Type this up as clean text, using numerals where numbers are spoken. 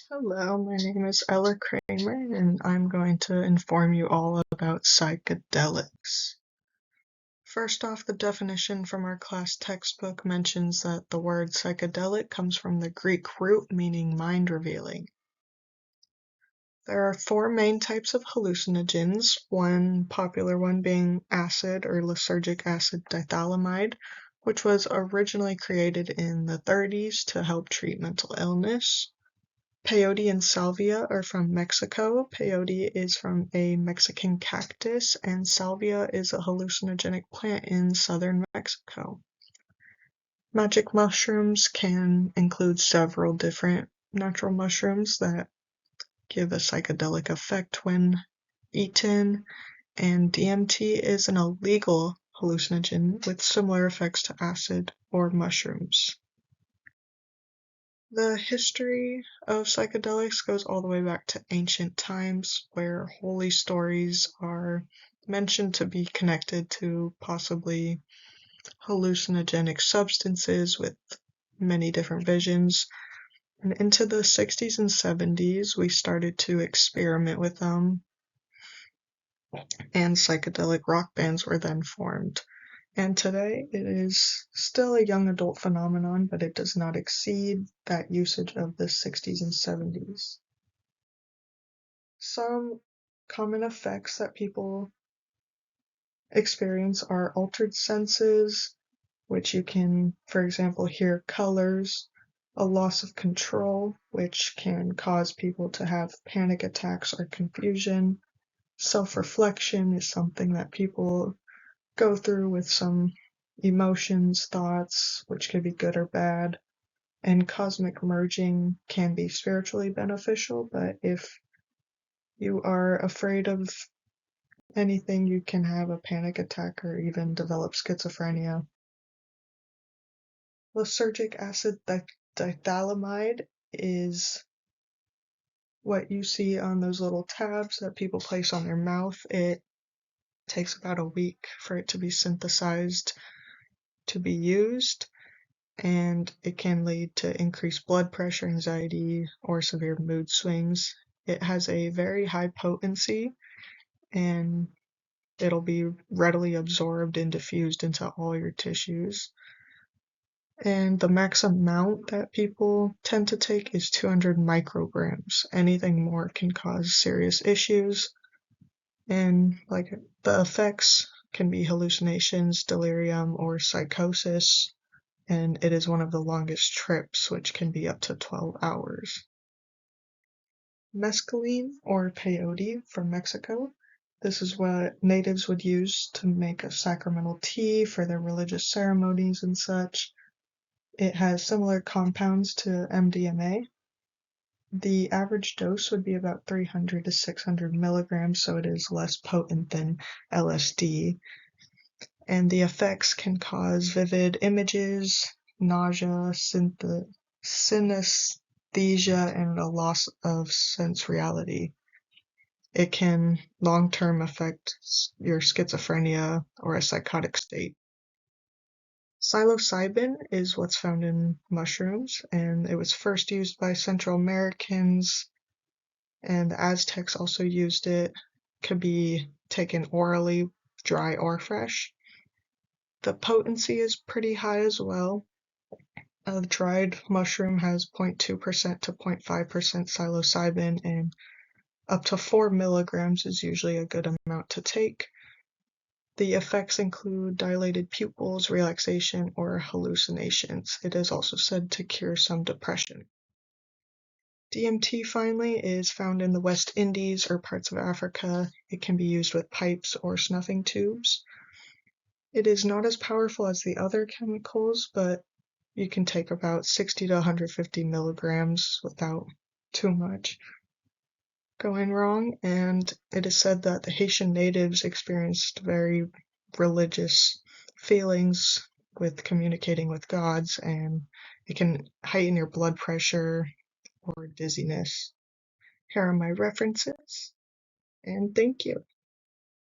Hello, my name is Ella Kramer, and I'm going to inform you all about psychedelics. First off, the definition from our class textbook mentions that the word psychedelic comes from the Greek root meaning mind-revealing. There are four main types of hallucinogens, one popular one being acid or lysergic acid dithalamide, which was originally created in the 30s to help treat mental illness. Peyote and salvia are from Mexico. Peyote is from a Mexican cactus, and salvia is a hallucinogenic plant in southern Mexico. Magic mushrooms can include several different natural mushrooms that give a psychedelic effect when eaten, and DMT is an illegal hallucinogen with similar effects to acid or mushrooms. The history of psychedelics goes all the way back to ancient times, where holy stories are mentioned to be connected to possibly hallucinogenic substances with many different visions. And into the 60s and 70s, we started to experiment with them, and psychedelic rock bands were then formed. And today it is still a young adult phenomenon, but it does not exceed that usage of the 60s and 70s. Some common effects that people experience are altered senses, which you can, for example, hear colors, a loss of control, which can cause people to have panic attacks or confusion. Self-reflection is something that people go through with some emotions, thoughts, which could be good or bad. And cosmic merging can be spiritually beneficial, but if you are afraid of anything, you can have a panic attack or even develop schizophrenia. Lysergic acid dithalamide is what you see on those little tabs that people place on their mouth. It takes about a week for it to be synthesized to be used, and it can lead to increased blood pressure, anxiety, or severe mood swings. It has a very high potency, and it'll be readily absorbed and diffused into all your tissues. And the max amount that people tend to take is 200 micrograms. Anything more can cause serious issues, and like the effects can be hallucinations, delirium, or psychosis, and it is one of the longest trips, which can be up to 12 hours. Mescaline, or peyote, from Mexico. This is what natives would use to make a sacramental tea for their religious ceremonies and such. It has similar compounds to MDMA. The average dose would be about 300 to 600 milligrams, so it is less potent than LSD. And the effects can cause vivid images, nausea, synesthesia, and a loss of sense reality. It can long-term affect your schizophrenia or a psychotic state. Psilocybin is what's found in mushrooms, and it was first used by Central Americans, and the Aztecs also used it. Could be taken orally, dry or fresh. The potency is pretty high as well. A dried mushroom has 0.2% to 0.5% psilocybin, and up to 4 milligrams is usually a good amount to take. The effects include dilated pupils, relaxation, or hallucinations. It is also said to cure some depression. DMT, finally, is found in the West Indies or parts of Africa. It can be used with pipes or snuffing tubes. It is not as powerful as the other chemicals, but you can take about 60 to 150 milligrams without too much going wrong, and it is said that the Haitian natives experienced very religious feelings with communicating with gods, and it can heighten your blood pressure or dizziness. Here are my references, and thank you.